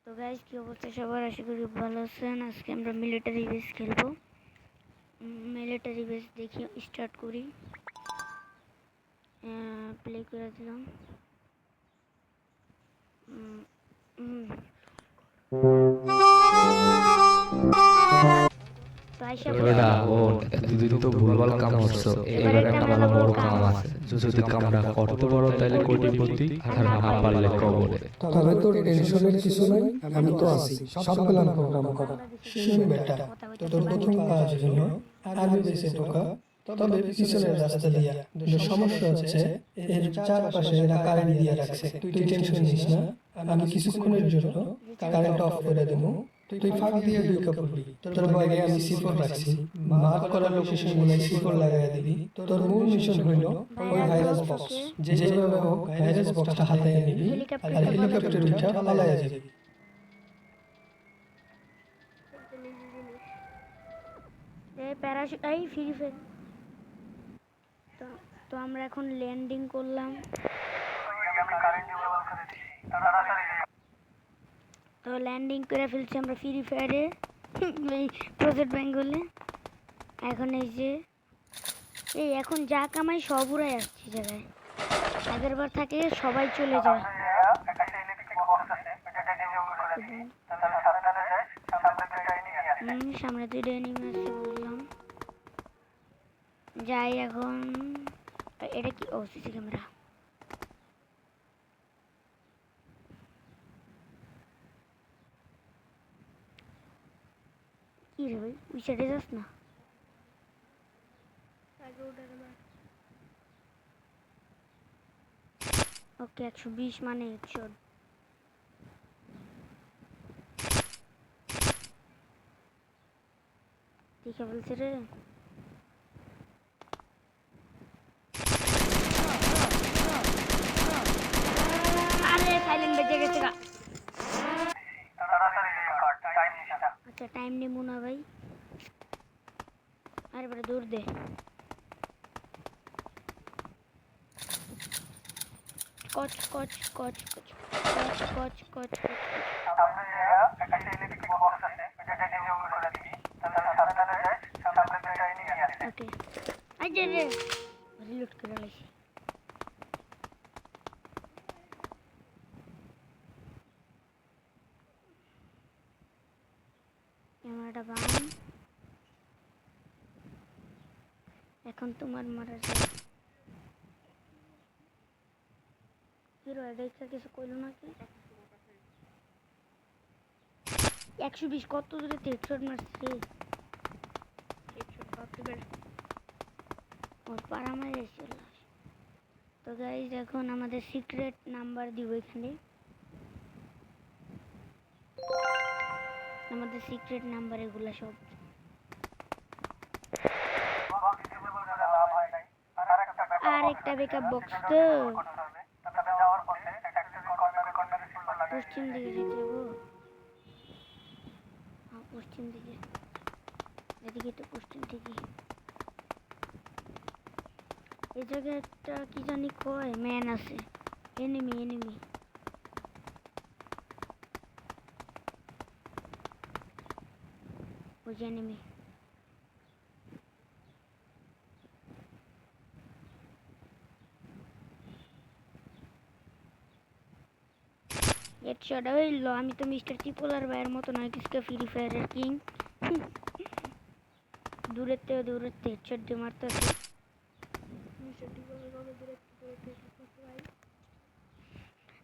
তো গাইস, কি অবস্থা সবার? আশা করি ভালো আছেন। আজকে আমরা মিলিটারি বেস খেলবো। মিলিটারি বেস দেখি স্টার্ট করি। প্লে করে দিলাম। বেটা ও দুদিন তো ভুলভাল কাম হচ্ছে। এবার একটা ভালো বড় কাম আছে। যদি কামটা করতে পারো তাহলে কোটিপতি, আর না পারলে কবরে। তবে তোর টেনশনের কিছু নাই, আমি তো আছি সব প্ল্যান প্রোগ্রাম করা। শুন বেটা, তোর প্রথম কাজ হলো আর্মি বেসে ঢোকা, তবে পিছনের রাস্তা দিয়া। কিন্তু সমস্যা হচ্ছে এর চারপাশে এরা কারেন্ট দিয়ে রাখছে। তুই টেনশন নিস না, আমি কিছুক্ষণের জন্য কারেন্ট অফ করে দেবো। তুই ফাঁক দিয়ে ঢুকে পড়বি। তোর বাইরে আমি সিফর রাখছি, মার্ক করা লোকেশন গুলাই সিফর লাগাই দিবি। তোর মূল মিশন হইল ওই ভাইরাস বক্স, যেভাবে হোক ভাইরাস বক্সটা হাতে নিবি আর হেলিকপ্টার উঠা পালায়া যাবি। Parachute free fire. তো আমরা এখন ল্যান্ডিং করলাম। তো ল্যান্ডিং করে ফেলছি আমরা ফ্রি ফায়ারে, এই প্রজেক্ট বেঙ্গলে। এখন এখন যা কামাই সব উড়াই আসছে জায়গায়। আগের বার থাকে সবাই চলে যায়। সামনে দুইটা এনিমি আছে বললাম। যাই এখন। এটা কি? ও, সিসি ক্যামেরা। কি রে ভাই, ওই সাইডে যাস না। ওকে, 120 মানে 100। দেখে বলছে রে। আরে সাইলেন্ট বেজে গেছে গা। আচ্ছা, টাইম নেবো না ভাই। আরে বড় দূর দে। কচ কচ কচ কচ কচ কচ কচ কচ। ওকে, আইজে রে। রিলোড করে লাইছি। ক্যামেরাটা বান। এখন তোমার মারা যায়। হিরো দেখা কিছু কইলো নাকি? 120 কত দূরে হেডশট মারছে। হেডশট বাপরে, ওর পাড়া মারে চলে আসে। তো গাইজ, এখন আমাদের সিক্রেট নাম্বার দিব এখানে। আমাদের সিক্রেট নাম্বার এগুলা সব। আর একটা বেকআপ বক্স তো পশ্চিম দিকে যেতে যাবো। পশ্চিম দিকে, এদিকে তো পশ্চিম দিকে। এই জায়গায় একটা কি জানি কয় ম্যান আছে। Enemy enemy. ওই যে এনিমি। হেডশট হইল। আমি তো মিস্টার ত্রিপোলার ভাইয়ের মতো নয়, কিসকা ফ্রি ফায়ারের কিং। দূরেতে হেডশট দিয়ে মারতেছে।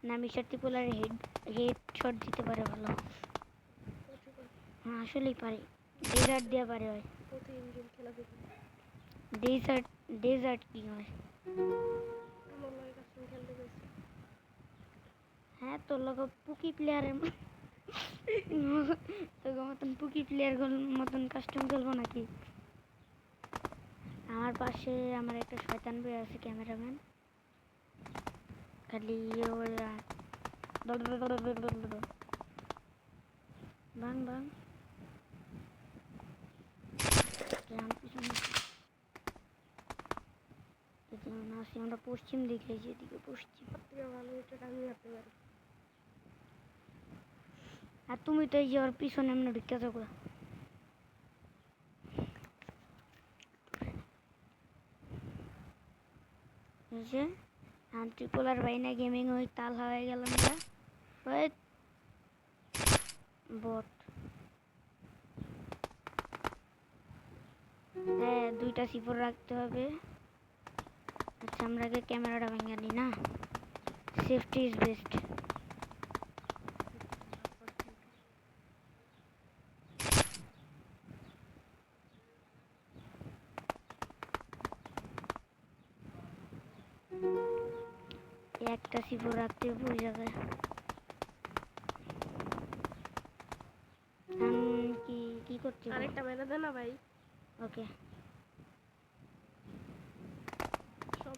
না, মিস্টার ত্রিপোলার হেডশট দিতে পারে ভালো। হ্যাঁ, আসলেই পারে। ডেজার্ট দিয়ে পারে হয়। ডেজার্ট ডেজার্ট কি হয়? হ্যাঁ, তোর লোক পুকি প্লেয়ারের তোর মতন পুকি প্লেয়ার মতন কাস্টম খেলবো নাকি? আমার পাশে আমার একটা শয়তান ভাই আছে, ক্যামেরাম্যান। খালি ভাঙ ভাঙ। আমরা পশ্চিম দিকে, যেদিকে পশ্চিম ভালো, এটা আমি রাখতে পারি। আর তুমি তো এই যে ওর পিছনে এমনি ঢুকে থাকো। এই যে ট্রিপলার বাইনা গেমিং ওই তাল হয়ে গেলাম না। ওই বট হ্যাঁ, 2টা সিপর রাখতে হবে। আচ্ছা, আমরা আগে ক্যামেরাটা ভেঙে নিই না, সেফটি ইজ বেস্ট। একটা সিপর রাখতে হবে ওই জায়গায়। কি কি করছি? আরেকটা মেরে দে না ভাই। ওকে, সব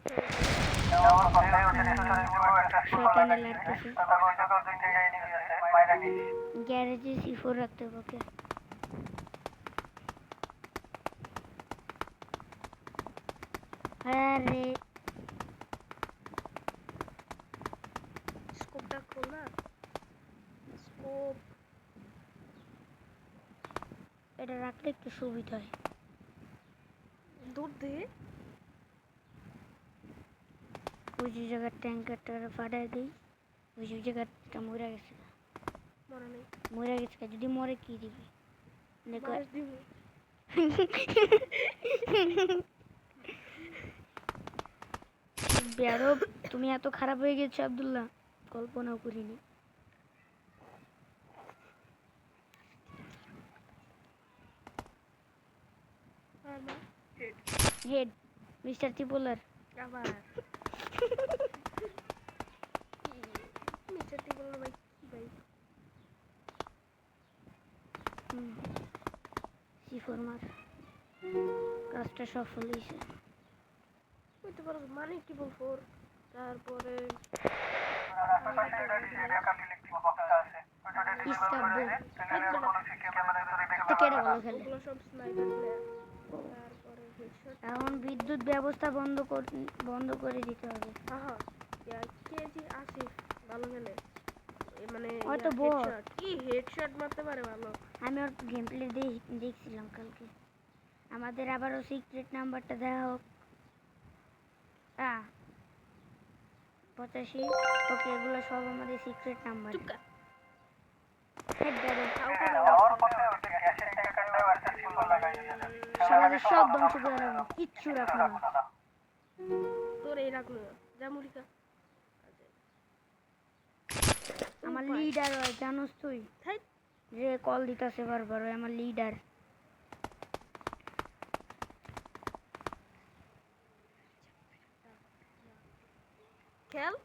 শয়তানে লাগতেছে। গ্যারেজে সিফোর রাখতে হবে। ওকে, আরে স্কোপটা খোল না। স্কোপ এটা রাখলে একটু সুবিধা হয়। দূর দে। ওই যে জায়গার ট্যাঙ্কারটা ফাটাই দিই। ওই যে জায়গাটা মরে গেছে, মনে নেই। মরে গেছে। যদি মরে কি দিবি? দেখো বাস দিব। বেয়াদব, তুমি এত খারাপ হয়ে গেছো আব্দুল্লাহ, কল্পনাও করিনি। আর না হেড হেড মিস্টার ত্রিপলার। আবার নিচে টি বললো ভাই কি ভাই। সিফোর মার, কাজটা সফল হয়েছে। বুঝতে পারো মানে কি বল ফোর। তারপরে ইস্তাব্বুল তো কেডা ভালো খেলে। ওগুলো সব স্নাইপার প্লেয়ার। তারপরে হেডশট। এখন বিদ্যুৎ ব্যবস্থা বন্ধ করে দিতে হবে। আহা কেজি আসিফ ভালো খেলে। মানে হয়তো বট। হেডশট কি হেডশট মারতে পারে ভালো। আমি ওর গেম প্লে দেখছিলাম কালকে। আমাদের আবারও সিক্রেট নাম্বারটা দেওয়া হোক। 85। ওকে, এগুলো সব আমাদের সিক্রেট নাম্বার। চুপ কর। হেড ব্যারো তাও করে শালাদের সব ধ্বংস করে রাখবো, কিচ্ছু রাখবো না। তোর এই রাখলো যা মুড়িকা। আমার লিডার হয় জানোস তুই, থাই যে কল দিতেছে বারবার, ওই আমার লিডার। খেল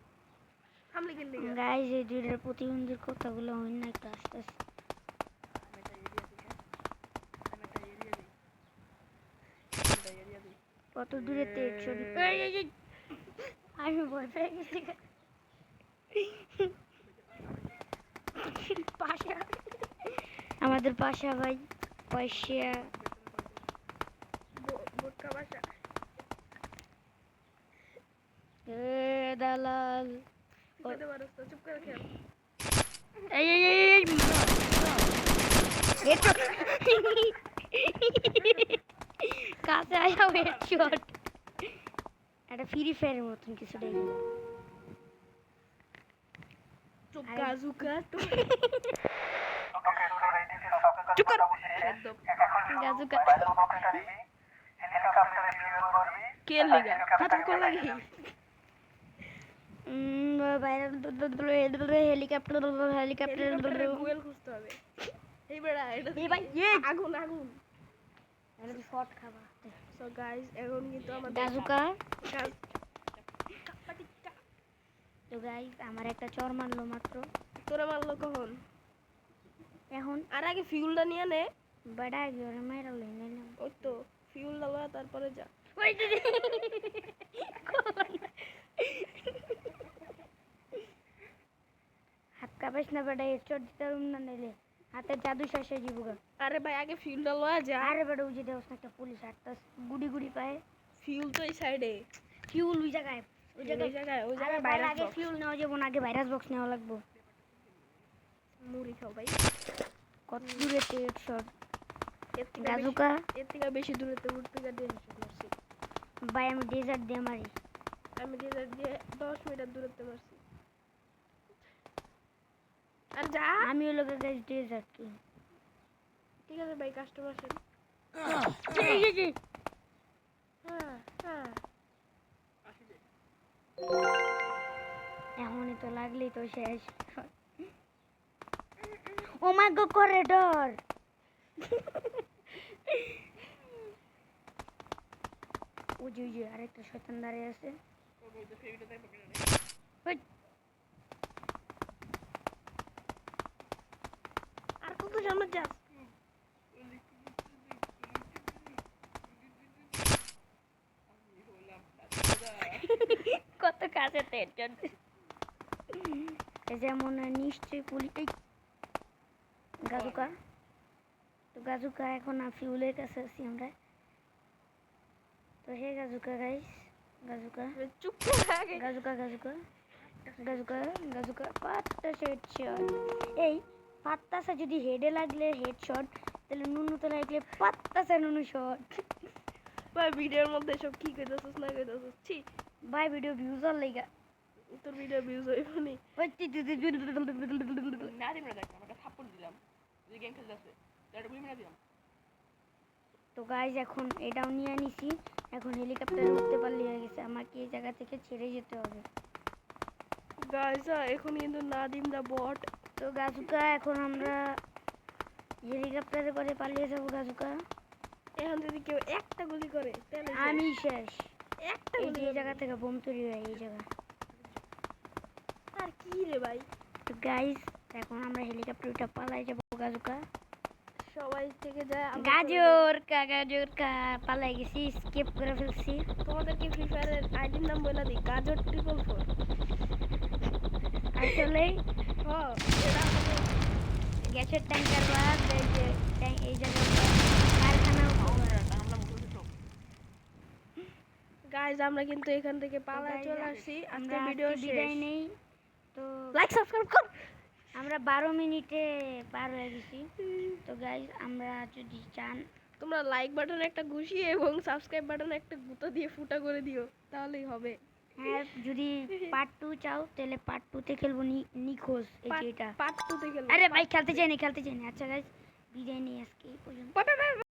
হামলে খেললি গা। গাইজ, এই দুইটার প্রতিবন্ধীর কথাগুলো হয় না, একটু আস্তে আস্তে। কত দূরে তেজ ছড়ি। আমি ভয় পেয়ে গেছি। পাশা, আমাদের পাশা ভাই পয়সা। বোটকা বাসা দালাল। কইতে পারছ তো চুপ করে খেল। এই এই এই এই হেডশট, কাছে আয়া হেডশট। এটা ফ্রি ফায়ারের মতন কিছু দেখি। চুপ গাজুকা তো চুপ কর একদম গাজুকা। খেল লিগা কথা কল লাগি। হেলিকপ্টার হেলিকপ্টারে ফুয়েল খুঁজতে হবে। এই বেড়া এটা এই ভাই, আগুন আগুন। এটা শট খাবা। সো গাইস এখন কিন্তু আমাদের গাজুকা। গাজ তো গাইস, আমার একটা চর মারলো মাত্র। তোরা মারলো কখন? এখন আর আগে ফিউলটা নিয়ে নে। বড়া গেরে মেরা লইনে না। ওই তো ফিউল ডালা তারপরে যা। ওই দিদি, হাত কাঁপাস না বেটা, হেডশট দিতে পারুম না নাইলে হাতের জাদু শেষ হয়ে যাবো গা। আরে ভাই আগে ফিউল ডালা যা। আরে বেটা, ওই যে দেওস না একটা পুলিশ হাতটা গুড়ি গুড়ি পায়। ফিউল তো এই সাইডে। ফিউল ওই জায়গায়, ওই জায়গায়। ওই আরে জায়গায় ভাই, ভাইরাস আগে বক্স। ফিউল নেওয়া যাবো না, আগে ভাইরাস বক্স নেওয়া লাগবো। মুড়ি খাও ভাই। কত দূরেতে হেডশট এর থেকে গাজুকা এর থেকে বেশি দূরেতে উঠতে গিয়ে হেডশট মারছি। ভাই আমি ডেজার্ট দিয়ে মারি আমি ডেজার্ট দিয়ে 10 মিটার দূরত্বে মারছি। আর যা। আমি হলো গাইস ডেজার্ট কি ঠিক আছে ভাই, কাস্টমার আসেন। হ্যাঁ হ্যাঁ। এখনই তো লাগলেই তো শেষ ও মাই গড করিডোর ওই যে আরেকটা শয়তান দাঁড়িয়ে আছে ওই, আর কত সামনে যাস? কত কাছে হেডশট এই যেমন নিশ্চয়ই পুলিশ এই গাজুকা তো গাজুকা এখন ফিউলের কাছে আছি আমরা তো হে গাজুকা গাইস গাজুকা চুপ করে আগে। গাজুকা গাজুকা গাজুকা গাজুকা পাত্তা হেডশট এই পাত্তাসা যদি হেডে লাগলে হেডশট তাহলে নুনু তো লাগলে পাত্তাসা নুনু শট ভাই ভিডিওর মধ্যে সব কি কইতাছস না কইতাছস? ছি, ভাই ভিডিও ভিউজ আর লাইগা তোর ভিডিও ভিউজ হইব নি। ওই তি তি তি না দিম না দেখ আমাকে থাপ্পড় দিলাম যে গেম খেলতেছে এটা বুঝি না দিলাম তো গাইজ এখন এটাও নিয়ে নিছি এখন হেলিকপ্টারে উঠতে পারলে হয়ে গেছে আমাকে এই জায়গা থেকে ছেড়ে যেতে হবে গাইস এখন কিন্তু নাদিম দা বট। তো গাজুকা এখন আমরা হেলিকপ্টারে করে পালিয়ে যাবো গাজুকা এখন যদি কেউ একটা গুলি করে তাহলে আমি শেষ একটা এই গুলি যে এই করবে। জায়গা থেকে বোম তৈরি হয় এই জায়গা আর কি রে ভাই, তো গাইজ এখন আমরা হেলিকপ্টারটা পালাই যাবো গাজুকা সবাই থেকে যায় আমরা গাজর কা পালাই গেছি স্কেপ করে ফেলছি তোমাদেরকে ফ্রি ফায়ারের আইডির নাম বলে দিই, গাজর 444। আসলে হ্যাঁ, এটা আমাদের গ্যাসের ট্যাঙ্কার বাদ এই যে এই জায়গা কারখানা আমরা মুখে সব গাইস আমরা কিন্তু এখান থেকে পালায় guys, চলে আসছি। আমরা আজকে ভিডিও আজকে বিদায় শেষ। নেই তো লাইক সাবস্ক্রাইব কর। আমরা 12 মিনিটে পার হয়ে গেছি তো গাইজ আমরা যদি চান তোমরা লাইক বাটনে একটা ঘুষি এবং সাবস্ক্রাইব বাটনে একটা গুঁতো দিয়ে ফুটা করে দিও, তাহলেই হবে। হ্যাঁ যদি পার্ট 2 চাও তাহলে পার্ট 2 তে খেলবো নিখোঁজ এই যে এটা পার্ট 2 তে খেলবো। আরে ভাই খেলতে চাই না আচ্ছা গাইজ বিদায় নেই আজকে এই পর্যন্ত